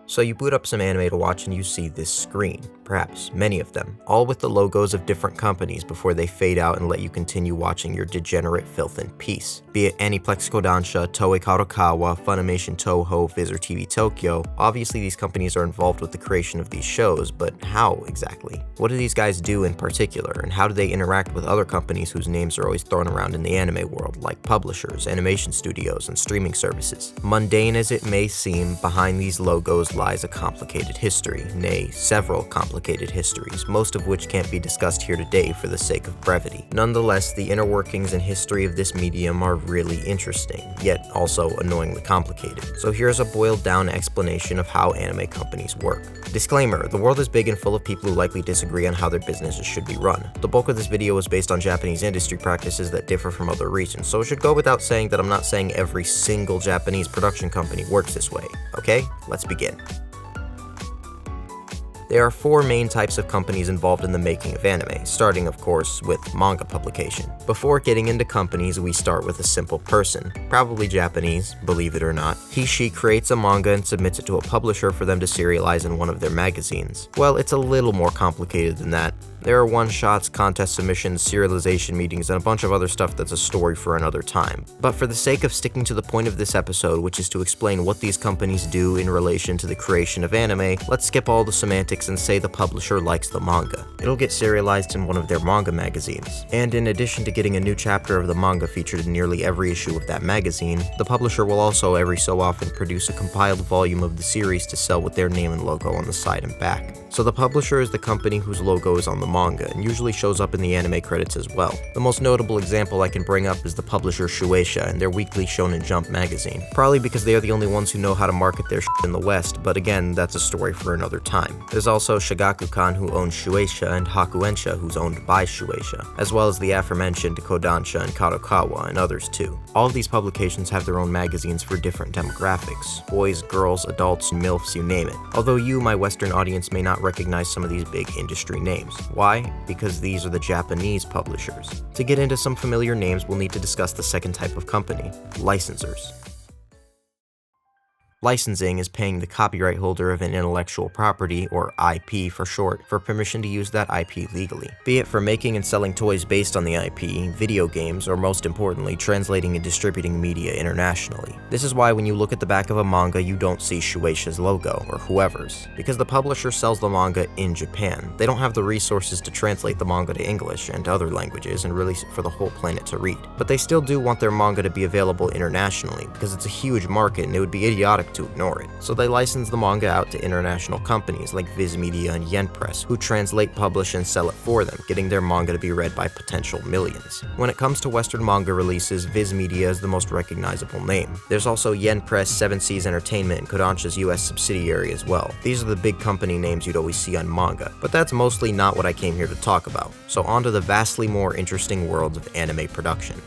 So you boot up some anime to watch and you see this screen, perhaps many of them, all with the logos of different companies before they fade out and let you continue watching your degenerate filth in peace. Be it Aniplex Kodansha, Toei Kadokawa, Funimation Toho, Viz or TV Tokyo, obviously these companies are involved with the creation of these shows, but how exactly? What do these guys do in particular, and how do they interact with other companies whose names are always thrown around in the anime world, like publishers, animation studios, and streaming services? Mundane as it may seem, behind these logos lies a complicated history, nay, several complicated histories, most of which can't be discussed here today for the sake of brevity. Nonetheless, the inner workings and history of this medium are really interesting, yet also annoyingly complicated. So here's a boiled down explanation of how anime companies work. Disclaimer, the world is big and full of people who likely disagree on how their businesses should be run. The bulk of this video is based on Japanese industry practices that differ from other regions, so it should go without saying that I'm not saying every single Japanese production company works this way. Okay, let's begin. There are four main types of companies involved in the making of anime, starting of course with manga publication. Before getting into companies, we start with a simple person, probably Japanese, believe it or not. He/she creates a manga and submits it to a publisher for them to serialize in one of their magazines. Well, it's a little more complicated than that. There are one-shots, contest submissions, serialization meetings, and a bunch of other stuff that's a story for another time. But for the sake of sticking to the point of this episode, which is to explain what these companies do in relation to the creation of anime, let's skip all the semantics and say the publisher likes the manga. It'll get serialized in one of their manga magazines. And in addition to getting a new chapter of the manga featured in nearly every issue of that magazine, the publisher will also every so often produce a compiled volume of the series to sell with their name and logo on the side and back. So the publisher is the company whose logo is on the manga and usually shows up in the anime credits as well. The most notable example I can bring up is the publisher Shueisha and their weekly Shonen Jump magazine. Probably because they are the only ones who know how to market their shit in the West, but again, that's a story for another time. There's also Shigakukan, who owns Shueisha, and Hakuensha, who's owned by Shueisha, as well as the aforementioned Kodansha and Kadokawa and others too. All of these publications have their own magazines for different demographics: boys, girls, adults, MILFs, you name it. Although you, my Western audience, may not recognize some of these big industry names. Why? Because these are the Japanese publishers. To get into some familiar names, we'll need to discuss the second type of company: licensors. Licensing is paying the copyright holder of an intellectual property, or IP for short, for permission to use that IP legally. Be it for making and selling toys based on the IP, video games, or most importantly, translating and distributing media internationally. This is why when you look at the back of a manga, you don't see Shueisha's logo, or whoever's. Because the publisher sells the manga in Japan. They don't have the resources to translate the manga to English and other languages and release it for the whole planet to read. But they still do want their manga to be available internationally, because it's a huge market and it would be idiotic to ignore it. So they license the manga out to international companies like Viz Media and Yen Press, who translate, publish, and sell it for them, getting their manga to be read by potential millions. When it comes to Western manga releases, Viz Media is the most recognizable name. There's also Yen Press, 7 Seas Entertainment, and Kodansha's US subsidiary as well. These are the big company names you'd always see on manga, but that's mostly not what I came here to talk about. So on to the vastly more interesting world of anime production.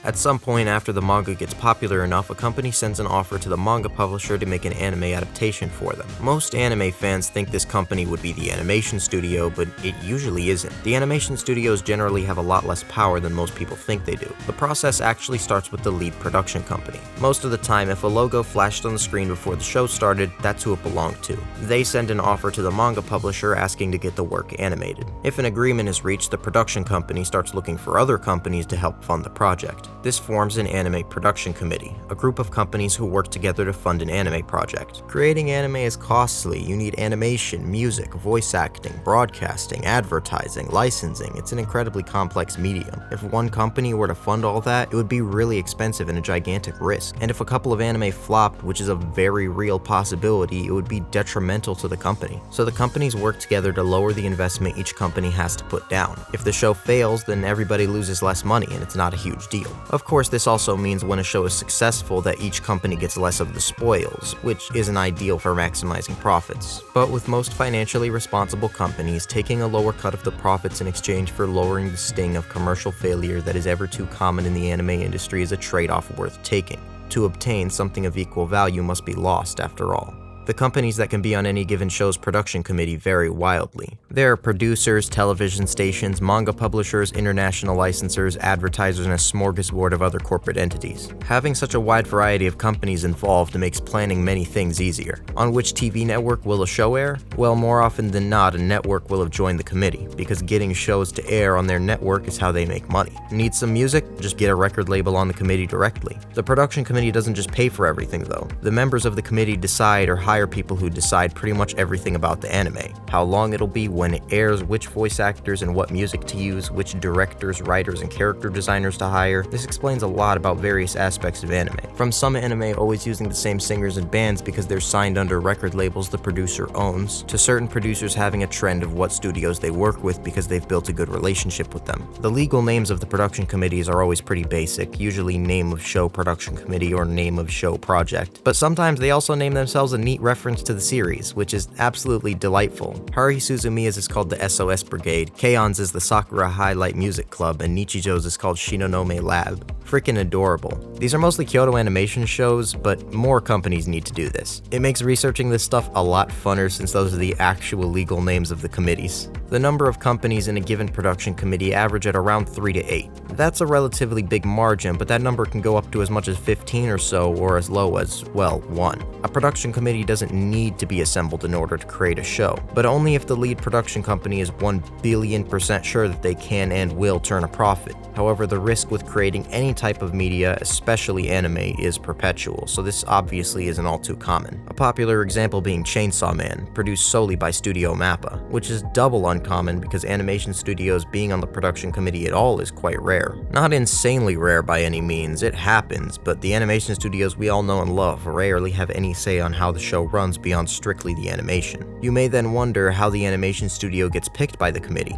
At some point after the manga gets popular enough, a company sends an offer to the manga publisher to make an anime adaptation for them. Most anime fans think this company would be the animation studio, but it usually isn't. The animation studios generally have a lot less power than most people think they do. The process actually starts with the lead production company. Most of the time, if a logo flashed on the screen before the show started, that's who it belonged to. They send an offer to the manga publisher asking to get the work animated. If an agreement is reached, the production company starts looking for other companies to help fund the project. This forms an anime production committee, a group of companies who work together to fund an anime project. Creating anime is costly. You need animation, music, voice acting, broadcasting, advertising, licensing. It's an incredibly complex medium. If one company were to fund all that, it would be really expensive and a gigantic risk. And if a couple of anime flopped, which is a very real possibility, it would be detrimental to the company. So the companies work together to lower the investment each company has to put down. If the show fails, then everybody loses less money and it's not a huge deal. Of course, this also means when a show is successful that each company gets less of the spoils, which isn't ideal for maximizing profits. But with most financially responsible companies, taking a lower cut of the profits in exchange for lowering the sting of commercial failure that is ever too common in the anime industry is a trade-off worth taking. To obtain, something of equal value must be lost after all. The companies that can be on any given show's production committee vary wildly. There are producers, television stations, manga publishers, international licensors, advertisers, and a smorgasbord of other corporate entities. Having such a wide variety of companies involved makes planning many things easier. On which TV network will a show air? Well, more often than not, a network will have joined the committee, because getting shows to air on their network is how they make money. Need some music? Just get a record label on the committee directly. The production committee doesn't just pay for everything though. The members of the committee decide or hire people who decide pretty much everything about the anime. How long it'll be, when it airs, which voice actors and what music to use, which directors, writers, and character designers to hire. This explains a lot about various aspects of anime. From some anime always using the same singers and bands because they're signed under record labels the producer owns, to certain producers having a trend of what studios they work with because they've built a good relationship with them. The legal names of the production committees are always pretty basic, usually name of show production committee or name of show project, but sometimes they also name themselves a neat reference to the series, which is absolutely delightful. Haruhi Suzumiya's is called the SOS Brigade, Keion's is the Sakura Highlight Music Club, and Nichijo's is called Shinonome Lab. Freaking adorable. These are mostly Kyoto Animation shows, but more companies need to do this. It makes researching this stuff a lot funner since those are the actual legal names of the committees. The number of companies in a given production committee average at around 3 to 8. That's a relatively big margin, but that number can go up to as much as 15 or so, or as low as, well, 1. A production committee doesn't need to be assembled in order to create a show, but only if the lead production company is 1,000,000,000% sure that they can and will turn a profit. However, the risk with creating any type of media, especially anime, is perpetual, so this obviously isn't all too common. A popular example being Chainsaw Man, produced solely by Studio Mappa, which is double uncommon because animation studios being on the production committee at all is quite rare. Not insanely rare by any means, it happens, but the animation studios we all know and love rarely have any say on how the show runs beyond strictly the animation. You may then wonder how the animation studio gets picked by the committee.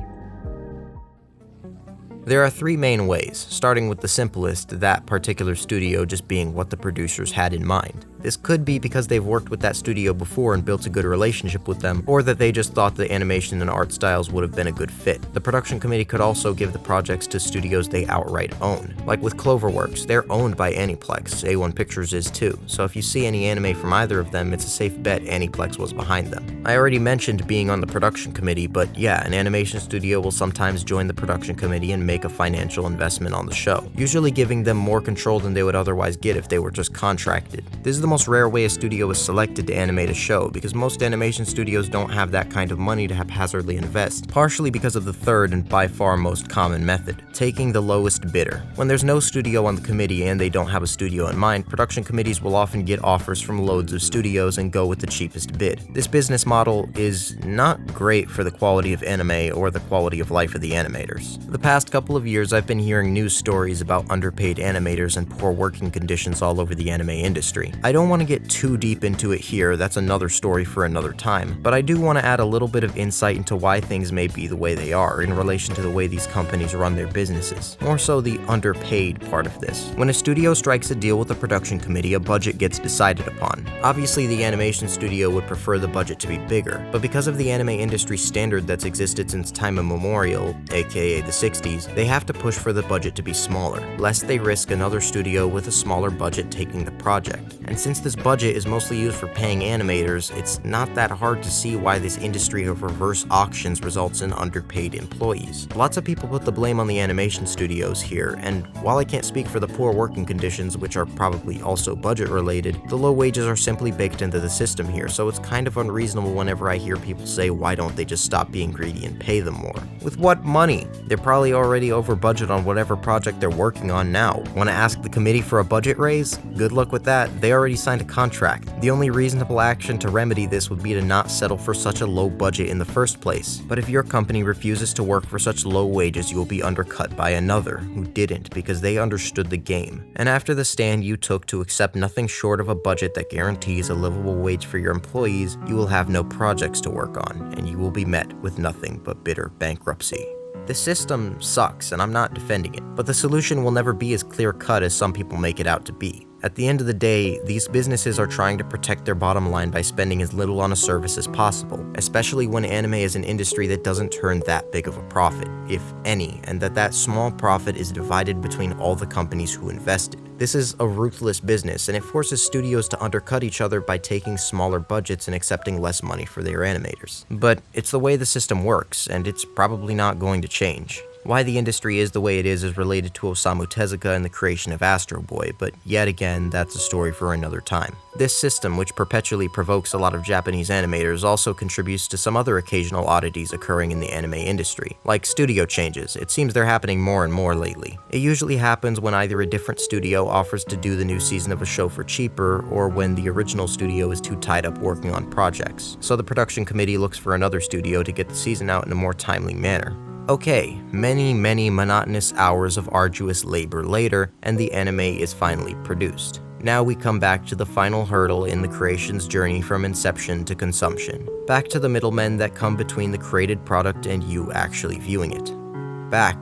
There are 3 main ways, starting with the simplest, that particular studio just being what the producers had in mind. This could be because they've worked with that studio before and built a good relationship with them, or that they just thought the animation and art styles would have been a good fit. The production committee could also give the projects to studios they outright own. Like with Cloverworks, they're owned by Aniplex, A1 Pictures is too, so if you see any anime from either of them, it's a safe bet Aniplex was behind them. I already mentioned being on the production committee, but yeah, an animation studio will sometimes join the production committee and make a financial investment on the show, usually giving them more control than they would otherwise get if they were just contracted. This is the most rare way a studio is selected to animate a show, because most animation studios don't have that kind of money to haphazardly invest, partially because of the third and by far most common method, taking the lowest bidder. When there's no studio on the committee and they don't have a studio in mind, production committees will often get offers from loads of studios and go with the cheapest bid. This business model is not great for the quality of anime or the quality of life of the animators. The past couple of years I've been hearing news stories about underpaid animators and poor working conditions all over the anime industry. I don't want to get too deep into it here, that's another story for another time, but I do want to add a little bit of insight into why things may be the way they are in relation to the way these companies run their businesses, more so the underpaid part of this. When a studio strikes a deal with a production committee, a budget gets decided upon. Obviously the animation studio would prefer the budget to be bigger, but because of the anime industry standard that's existed since time immemorial, aka the 60s, they have to push for the budget to be smaller, lest they risk another studio with a smaller budget taking the project. And since this budget is mostly used for paying animators, it's not that hard to see why this industry of reverse auctions results in underpaid employees. Lots of people put the blame on the animation studios here, and while I can't speak for the poor working conditions, which are probably also budget related, the low wages are simply baked into the system here, so it's kind of unreasonable whenever I hear people say why don't they just stop being greedy and pay them more. With what money? They're probably already over budget on whatever project they're working on now. Want to ask the committee for a budget raise? Good luck with that, they already signed a contract. The only reasonable action to remedy this would be to not settle for such a low budget in the first place. But if your company refuses to work for such low wages, you will be undercut by another who didn't because they understood the game. And after the stand you took to accept nothing short of a budget that guarantees a livable wage for your employees, you will have no projects to work on, and you will be met with nothing but bitter bankruptcy. The system sucks, and I'm not defending it, but the solution will never be as clear-cut as some people make it out to be. At the end of the day, these businesses are trying to protect their bottom line by spending as little on a service as possible, especially when anime is an industry that doesn't turn that big of a profit, if any, and that small profit is divided between all the companies who invested. This is a ruthless business, and it forces studios to undercut each other by taking smaller budgets and accepting less money for their animators. But it's the way the system works, and it's probably not going to change. Why the industry is the way it is related to Osamu Tezuka and the creation of Astro Boy, but yet again, that's a story for another time. This system, which perpetually provokes a lot of Japanese animators, also contributes to some other occasional oddities occurring in the anime industry, like studio changes. It seems they're happening more and more lately. It usually happens when either a different studio offers to do the new season of a show for cheaper, or when the original studio is too tied up working on projects, so the production committee looks for another studio to get the season out in a more timely manner. Okay, many monotonous hours of arduous labor later, and the anime is finally produced. Now we come back to the final hurdle in the creation's journey from inception to consumption. Back to the middlemen that come between the created product and you actually viewing it. Back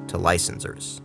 to licensors.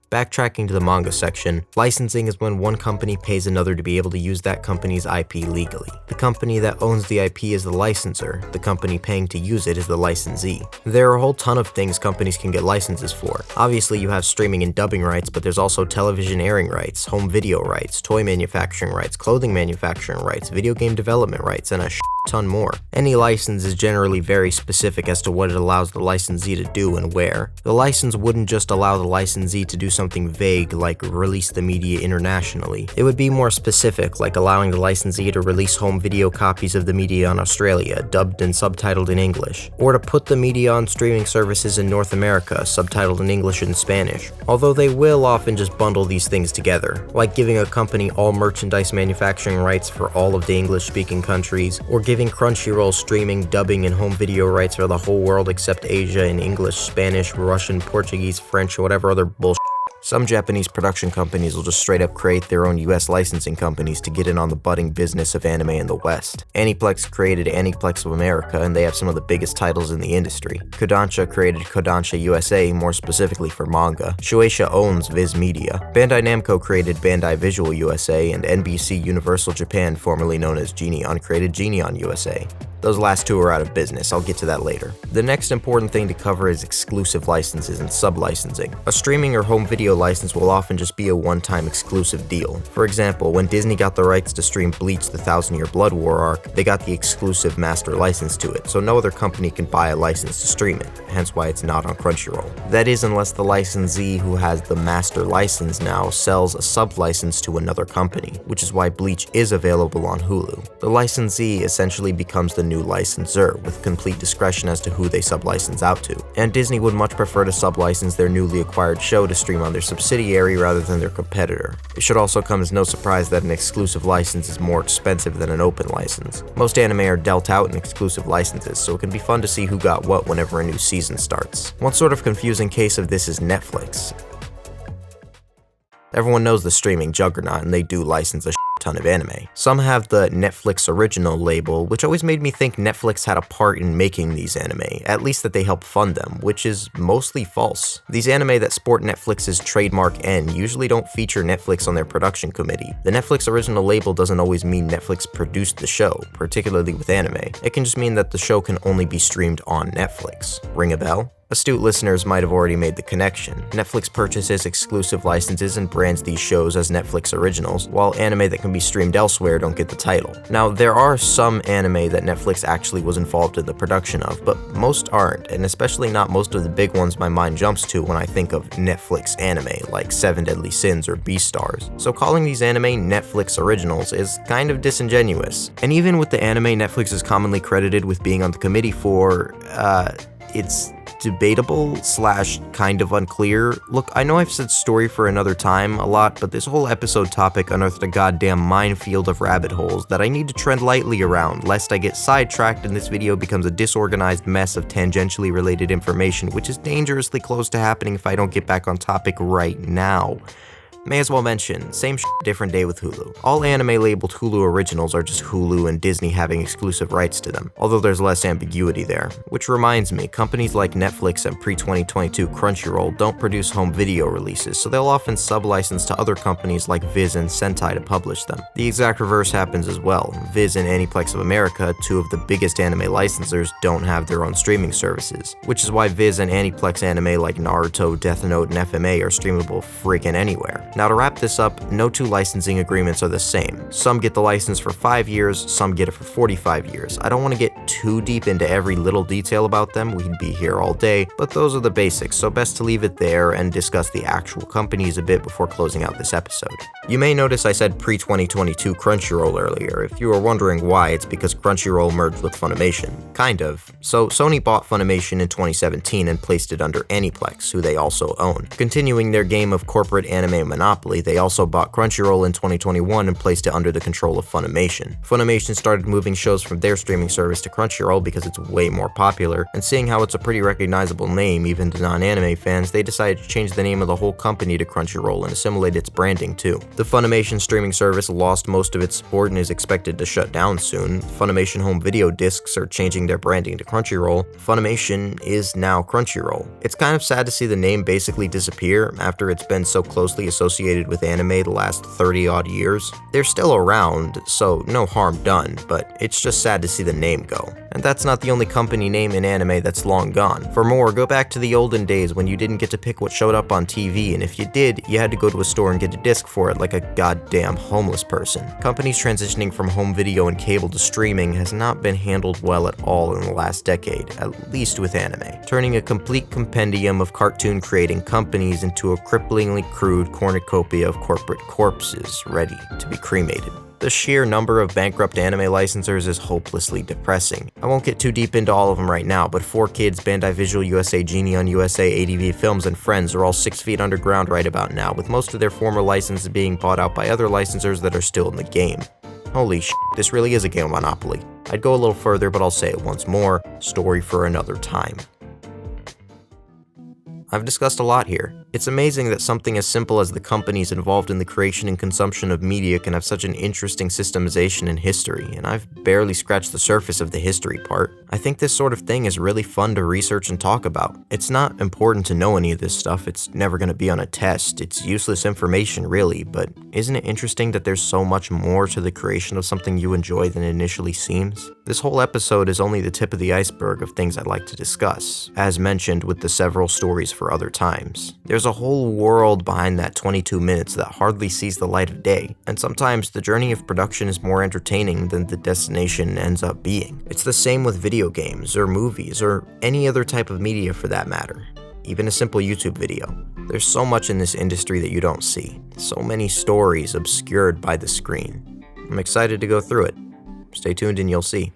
Backtracking to the manga section, licensing is when one company pays another to be able to use that company's IP legally. The company that owns the IP is the licensor, the company paying to use it is the licensee. There are a whole ton of things companies can get licenses for. Obviously you have streaming and dubbing rights, but there's also television airing rights, home video rights, toy manufacturing rights, clothing manufacturing rights, video game development rights, and a ton more. Any license is generally very specific as to what it allows the licensee to do and where. The license wouldn't just allow the licensee to do something vague like release the media internationally. It would be more specific, like allowing the licensee to release home video copies of the media in Australia, dubbed and subtitled in English, or to put the media on streaming services in North America, subtitled in English and Spanish. Although they will often just bundle these things together, like giving a company all merchandise manufacturing rights for all of the English-speaking countries, or giving Crunchyroll streaming, dubbing, and home video rights for the whole world except Asia in English, Spanish, Russian, Portuguese, French, or whatever other bullshit. Some Japanese production companies will just straight up create their own US licensing companies to get in on the budding business of anime in the West. Aniplex created Aniplex of America, and they have some of the biggest titles in the industry. Kodansha created Kodansha USA, more specifically for manga. Shueisha owns Viz Media. Bandai Namco created Bandai Visual USA, and NBC Universal Japan, formerly known as Geneon, created Geneon USA. Those last two are out of business, I'll get to that later. The next important thing to cover is exclusive licenses and sub-licensing. A streaming or home video license will often just be a one-time exclusive deal. For example, when Disney got the rights to stream Bleach the 1,000-Year Blood War arc, they got the exclusive master license to it, so no other company can buy a license to stream it, hence why it's not on Crunchyroll. That is, unless the licensee who has the master license now sells a sub-license to another company, which is why Bleach is available on Hulu. The licensee essentially becomes the new licensor, with complete discretion as to who they sub-license out to. And Disney would much prefer to sub-license their newly acquired show to stream on their subsidiary rather than their competitor. It should also come as no surprise that an exclusive license is more expensive than an open license. Most anime are dealt out in exclusive licenses, so it can be fun to see who got what whenever a new season starts. One sort of confusing case of this is Netflix. Everyone knows the streaming juggernaut, and they do license a ton of anime. Some have the Netflix original label, which always made me think Netflix had a part in making these anime, at least that they help fund them, which is mostly false. These anime that sport Netflix's trademark N usually don't feature Netflix on their production committee. The Netflix original label doesn't always mean Netflix produced the show, particularly with anime. It can just mean that the show can only be streamed on Netflix. Ring a bell? Astute listeners might have already made the connection. Netflix purchases exclusive licenses and brands these shows as Netflix originals, while anime that can be streamed elsewhere don't get the title. Now, there are some anime that Netflix actually was involved in the production of, but most aren't, and especially not most of the big ones my mind jumps to when I think of Netflix anime, like Seven Deadly Sins or Beastars. So calling these anime Netflix originals is kind of disingenuous. And even with the anime Netflix is commonly credited with being on the committee for, it's debatable / kind of unclear. Look, I know I've said story for another time a lot, but this whole episode topic unearthed a goddamn minefield of rabbit holes that I need to tread lightly around, lest I get sidetracked and this video becomes a disorganized mess of tangentially related information, which is dangerously close to happening if I don't get back on topic right now. May as well mention, same different day with Hulu. All anime labeled Hulu originals are just Hulu and Disney having exclusive rights to them, although there's less ambiguity there. Which reminds me, companies like Netflix and pre-2022 Crunchyroll don't produce home video releases, so they'll often sub-license to other companies like Viz and Sentai to publish them. The exact reverse happens as well. Viz and Aniplex of America, two of the biggest anime licensors, don't have their own streaming services, which is why Viz and Aniplex anime like Naruto, Death Note, and FMA are streamable freaking anywhere. Now to wrap this up, no two licensing agreements are the same. Some get the license for 5 years, some get it for 45 years. I don't want to get too deep into every little detail about them, we'd be here all day, but those are the basics, so best to leave it there and discuss the actual companies a bit before closing out this episode. You may notice I said pre-2022 Crunchyroll earlier. If you were wondering why, it's because Crunchyroll merged with Funimation. Kind of. So Sony bought Funimation in 2017 and placed it under Aniplex, who they also own. Continuing their game of corporate anime monopoly, they also bought Crunchyroll in 2021 and placed it under the control of Funimation. Funimation started moving shows from their streaming service to Crunchyroll because it's way more popular, and seeing how it's a pretty recognizable name even to non-anime fans, they decided to change the name of the whole company to Crunchyroll and assimilate its branding too. The Funimation streaming service lost most of its support and is expected to shut down soon. Funimation home video discs are changing their branding to Crunchyroll. Funimation is now Crunchyroll. It's kind of sad to see the name basically disappear after it's been so closely associated with anime the last 30-odd years. They're still around, so no harm done, but it's just sad to see the name go. And that's not the only company name in anime that's long gone. For more, go back to the olden days when you didn't get to pick what showed up on TV, and if you did, you had to go to a store and get a disc for it like a goddamn homeless person. Companies transitioning from home video and cable to streaming has not been handled well at all in the last decade, at least with anime, turning a complete compendium of cartoon creating companies into a cripplingly crude cornucopia of corporate corpses ready to be cremated. The sheer number of bankrupt anime licensors is hopelessly depressing. I won't get too deep into all of them right now, but 4Kids, Bandai Visual USA, Genie on USA, ADV Films, and Friends are all 6 feet underground right about now, with most of their former licenses being bought out by other licensors that are still in the game. Holy shit, this really is a game of Monopoly. I'd go a little further, but I'll say it once more, story for another time. I've discussed a lot here. It's amazing that something as simple as the companies involved in the creation and consumption of media can have such an interesting systemization and history, and I've barely scratched the surface of the history part. I think this sort of thing is really fun to research and talk about. It's not important to know any of this stuff, it's never going to be on a test, it's useless information really, but isn't it interesting that there's so much more to the creation of something you enjoy than it initially seems? This whole episode is only the tip of the iceberg of things I'd like to discuss, as mentioned with the several stories for other times. There's a whole world behind that 22 minutes that hardly sees the light of day, and sometimes the journey of production is more entertaining than the destination ends up being. It's the same with video games, or movies, or any other type of media for that matter. Even a simple YouTube video. There's so much in this industry that you don't see. So many stories obscured by the screen. I'm excited to go through it. Stay tuned and you'll see.